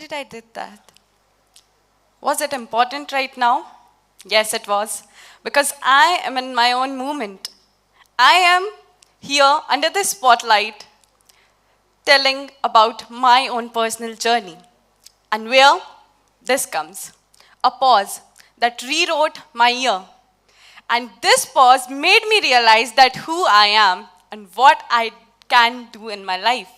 did I did that? Was it important right now? Yes, it was. Because I am in my own movement. I am here under the spotlight telling about my own personal journey. And where this comes, a pause that rewrote my year. And this pause made me realize that who I am and what I can do in my life.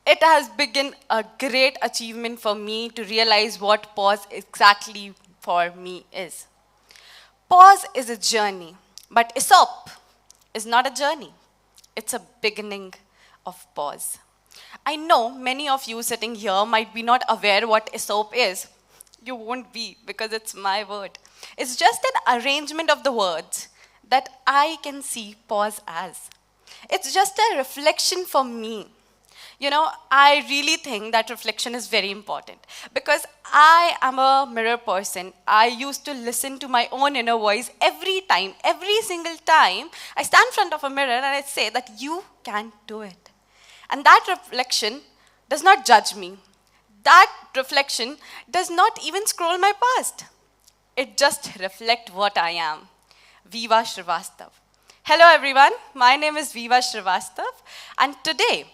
It has been a great achievement for me to realize what pause exactly for me is. Pause is a journey, but Aesop is not a journey. It's a beginning of pause. I know many of you sitting here might be not aware what Aesop is. You won't be because it's my word. It's just an arrangement of the words that I can see pause as. It's just a reflection for me. You know, I really think that reflection is very important because I am a mirror person. I used to listen to my own inner voice every single time I stand in front of a mirror and I say that you can do it. And that reflection does not judge me. That reflection does not even scroll my past. It just reflects what I am. Viva Shrivastava. Hello everyone, my name is Viva Shrivastava, and today,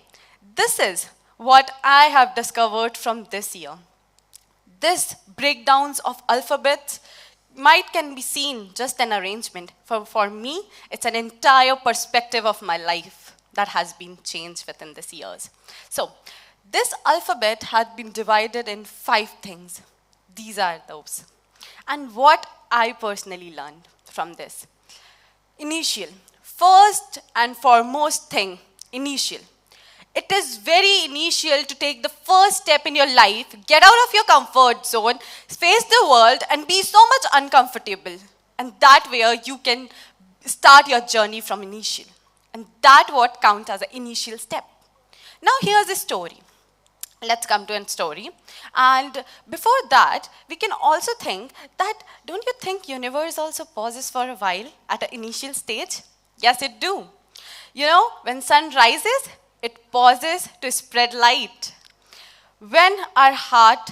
this is what I have discovered from this year. This breakdowns of alphabets can be seen just an arrangement. For me, it's an entire perspective of my life that has been changed within these years. So, this alphabet had been divided in 5 things. These are those. And what I personally learned from this. Initial. First and foremost thing, initial. It is very initial to take the first step in your life, get out of your comfort zone, face the world, and be so much uncomfortable. And that way you can start your journey from initial. And that what counts as an initial step. Now here's a story. Let's come to a story. And before that, we can also think that, don't you think universe also pauses for a while at an initial stage? Yes, it do. You know, when sun rises, it pauses to spread light. When our heart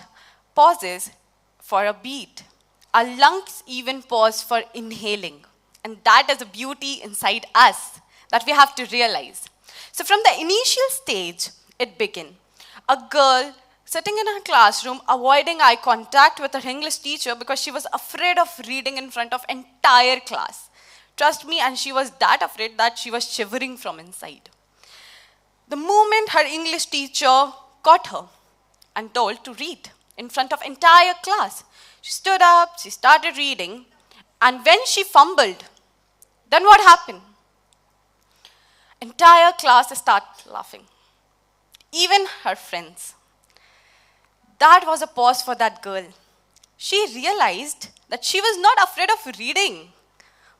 pauses for a beat, our lungs even pause for inhaling. And that is a beauty inside us that we have to realize. So from the initial stage, it began. A girl sitting in her classroom, avoiding eye contact with her English teacher because she was afraid of reading in front of entire class. Trust me, and she was that afraid that she was shivering from inside. The moment her English teacher caught her and told to read in front of entire class, she stood up, she started reading, and when she fumbled, then what happened? Entire class started laughing. Even her friends. That was a pause for that girl. She realized that she was not afraid of reading,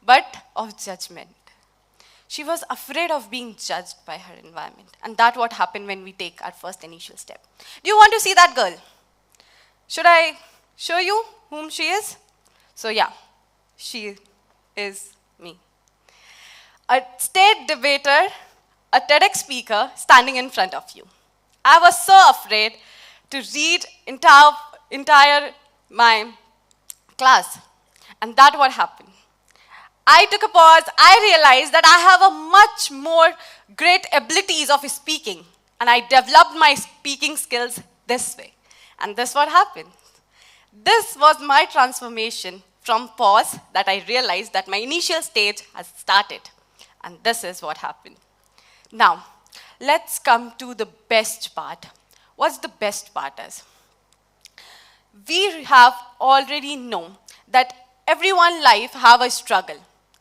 but of judgment. She was afraid of being judged by her environment. And that's what happened when we take our first initial step. Do you want to see that girl? Should I show you whom she is? So yeah, she is me. A state debater, a TEDx speaker standing in front of you. I was so afraid to read entire my class. And that's what happened. I took a pause. I realized that I have a much more great abilities of speaking. And I developed my speaking skills this way. And this is what happened. This was my transformation from pause that I realized that my initial stage has started. And this is what happened. Now, let's come to the best part. What's the best part is? We have already known that everyone life have a struggle.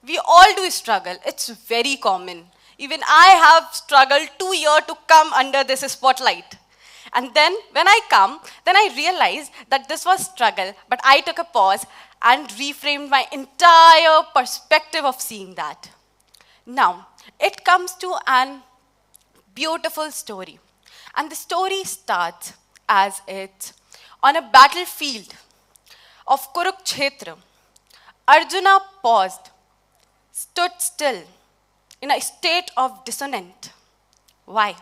We all do struggle. It's very common. Even I have struggled 2 years to come under this spotlight. And then when I come, then I realized that this was struggle, but I took a pause and reframed my entire perspective of seeing that. Now, it comes to an beautiful story. And the story starts as it's on a battlefield of Kurukshetra. Arjuna paused, stood still in a state of dissonance. Why?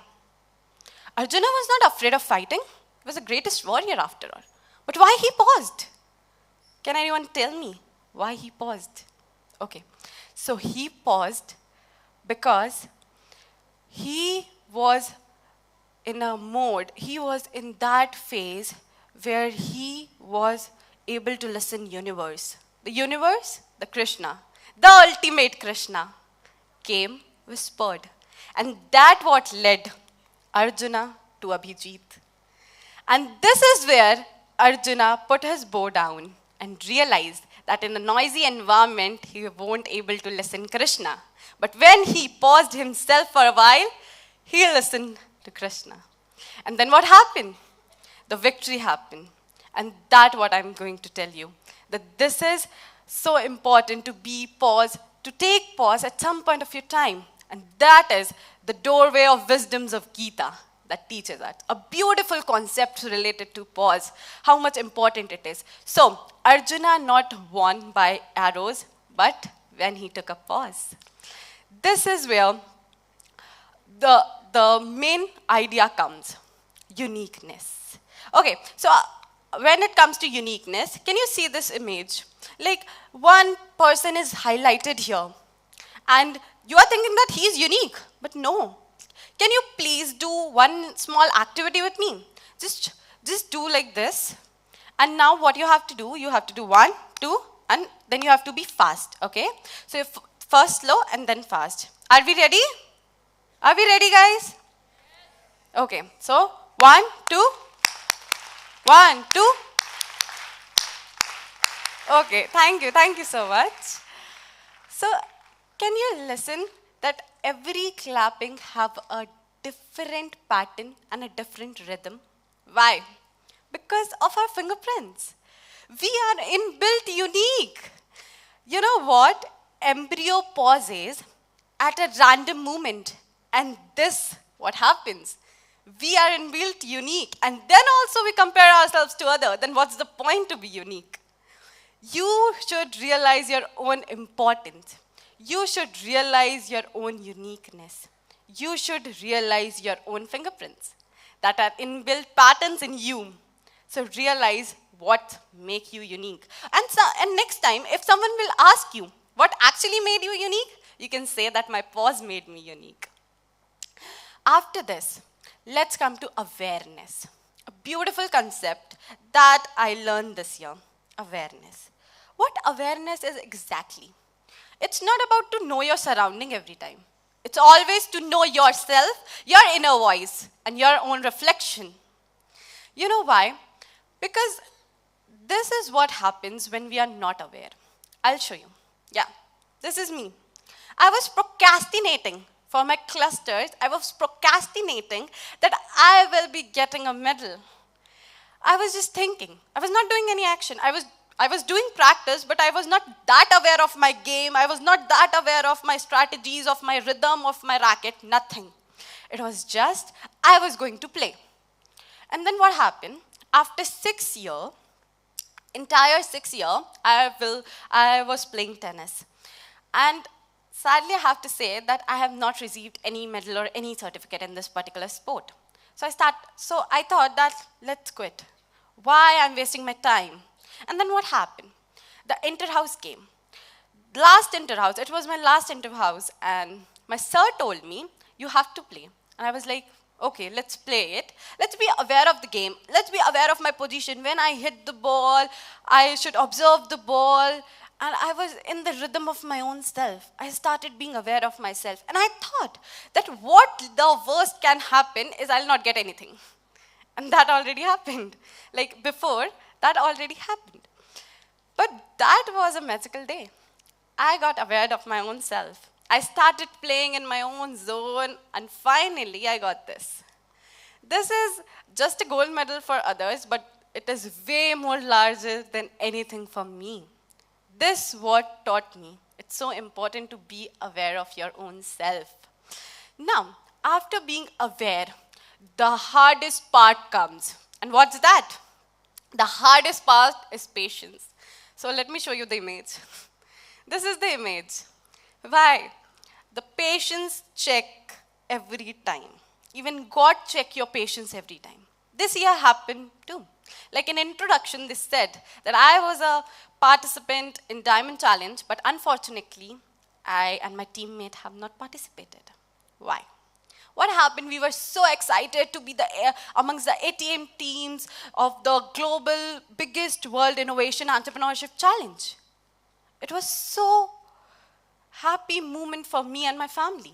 Arjuna was not afraid of fighting was the greatest warrior after all. But why he paused? Can anyone tell me why he paused? Okay, so he paused because he was in a mode, he was in that phase where he was able to listen universe. The universe, the Krishna, the ultimate Krishna, came whispered. And that what led Arjuna to Abhijit. And this is where Arjuna put his bow down and realized that in a noisy environment, he won't able to listen Krishna. But when he paused himself for a while, he listened to Krishna. And then what happened? The victory happened. And that's what I'm going to tell you. That this is so important to be paused, to take pause at some point of your time. And that is the doorway of wisdoms of Gita that teaches us. A beautiful concept related to pause, how much important it is. So, Arjuna not won by arrows, but when he took a pause. This is where the main idea comes, uniqueness. Okay, so when it comes to uniqueness, can you see this image? Like one person is highlighted here, and you are thinking that he is unique, but no. Can you please do one small activity with me? Just do like this. And now what you have to do 1, 2, and then you have to be fast, okay? So first slow and then fast. Are we ready? Are we ready, guys? Okay, so 1, 2. 1, 2. Okay, thank you so much. So, can you listen that every clapping have a different pattern and a different rhythm? Why? Because of our fingerprints. We are inbuilt unique. You know what? Embryo pauses at a random moment. And this, what happens? We are inbuilt unique. And then also we compare ourselves to others. Then what's the point to be unique? You should realize your own importance. You should realize your own uniqueness. You should realize your own fingerprints that are inbuilt patterns in you. So realize what make you unique. And next time, if someone will ask you what actually made you unique, you can say that my pause made me unique. After this, let's come to awareness. A beautiful concept that I learned this year, awareness. What awareness is exactly? It's not about to know your surrounding every time. It's always to know yourself, your inner voice, and your own reflection. You know why? Because this is what happens when we are not aware. I'll show you. Yeah, this is me. I was procrastinating for my clusters. I was procrastinating that I will be getting a medal. I was just thinking. I was not doing any action. I was doing practice, but I was not that aware of my game. I was not that aware of my strategies, of my rhythm, of my racket, nothing. It was just, I was going to play. And then what happened? After 6 years, entire 6 years, I was playing tennis. And sadly, I have to say that I have not received any medal or any certificate in this particular sport. So I thought that, let's quit. Why I'm wasting my time? And then what happened? The inter-house came. Last inter-house, it was my last inter-house, and my sir told me, you have to play. And I was like, okay, let's play it. Let's be aware of the game. Let's be aware of my position. When I hit the ball, I should observe the ball. And I was in the rhythm of my own self. I started being aware of myself. And I thought that what the worst can happen is I'll not get anything. And that already happened. Like before, that already happened. But that was a magical day. I got aware of my own self. I started playing in my own zone, and finally I got this. This is just a gold medal for others, but it is way more larger than anything for me. This what taught me. It's so important to be aware of your own self. Now, after being aware, the hardest part comes. And what's that? The hardest part is patience. So let me show you the image. This is the image. Why? The patience check every time. Even God check your patience every time. this year happened too. Like in introduction, they said that I was a participant in Diamond Challenge, but unfortunately, I and my teammate have not participated. Why? What happened? We were so excited to be amongst the ATM teams of the global biggest world innovation entrepreneurship challenge. It was so happy moment for me and my family.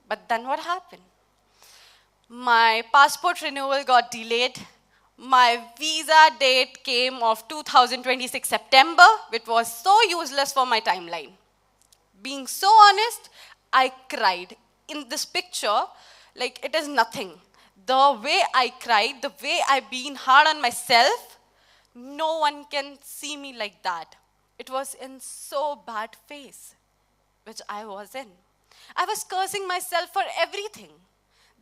But then what happened? My passport renewal got delayed. My visa date came of 2026 September, which was so useless for my timeline. Being so honest, I cried. In this picture, like it is nothing. The way I cried, the way I've been hard on myself, no one can see me like that. It was in so bad phase, which I was in. I was cursing myself for everything.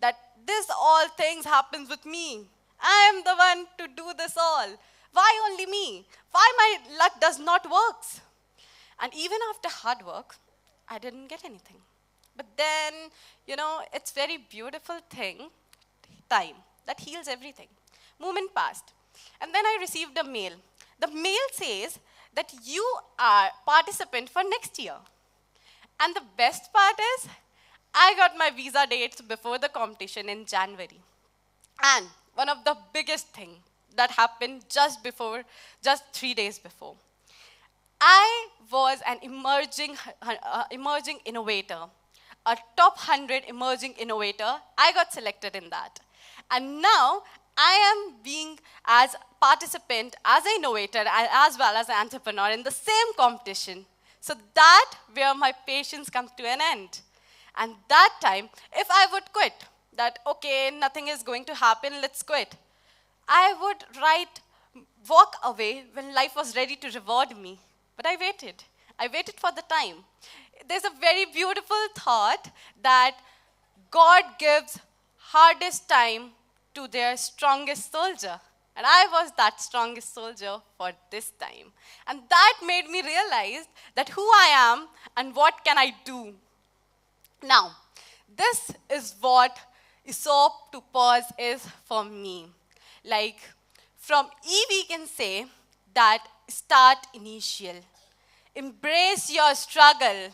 That this all things happens with me. I am the one to do this all. Why only me? Why my luck does not work? And even after hard work, I didn't get anything. But then, it's very beautiful thing, time, that heals everything. Moment passed. And then I received a mail. The mail says that you are participant for next year. And the best part is, I got my visa dates before the competition in January. And one of the biggest thing that happened just 3 days before. I was an emerging innovator, a top 100 emerging innovator. I got selected in that. And now I am being as participant, as an innovator, as well as an entrepreneur in the same competition. So that where my patience comes to an end. And that time, if I would quit, that, okay, nothing is going to happen, let's quit, I would walk away when life was ready to reward me. But I waited. I waited for the time. There's a very beautiful thought that God gives hardest time to their strongest soldier. And I was that strongest soldier for this time. And that made me realize that who I am and what can I do. Now, this is what ESOP to pause is for me. Like, from E we can say that start initial. Embrace your struggle.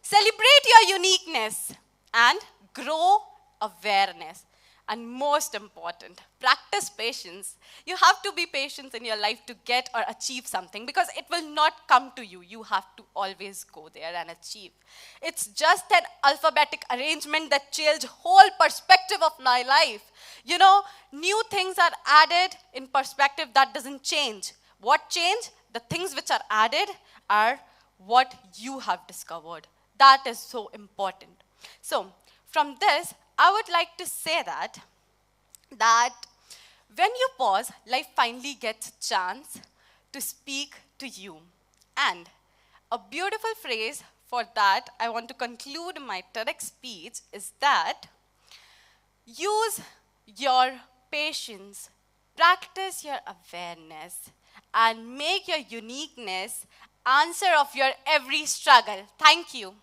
Celebrate your uniqueness. And grow awareness. And most important, practice patience. You have to be patient in your life to get or achieve something because it will not come to you. You have to always go there and achieve. It's just an alphabetic arrangement that changed whole perspective of my life. New things are added in perspective that doesn't change. What change? The things which are added are what you have discovered. That is so important. So, from this, I would like to say that when you pause, life finally gets a chance to speak to you. And a beautiful phrase for that, I want to conclude my TEDx speech, is that use your patience, practice your awareness, and make your uniqueness answer of your every struggle. Thank you.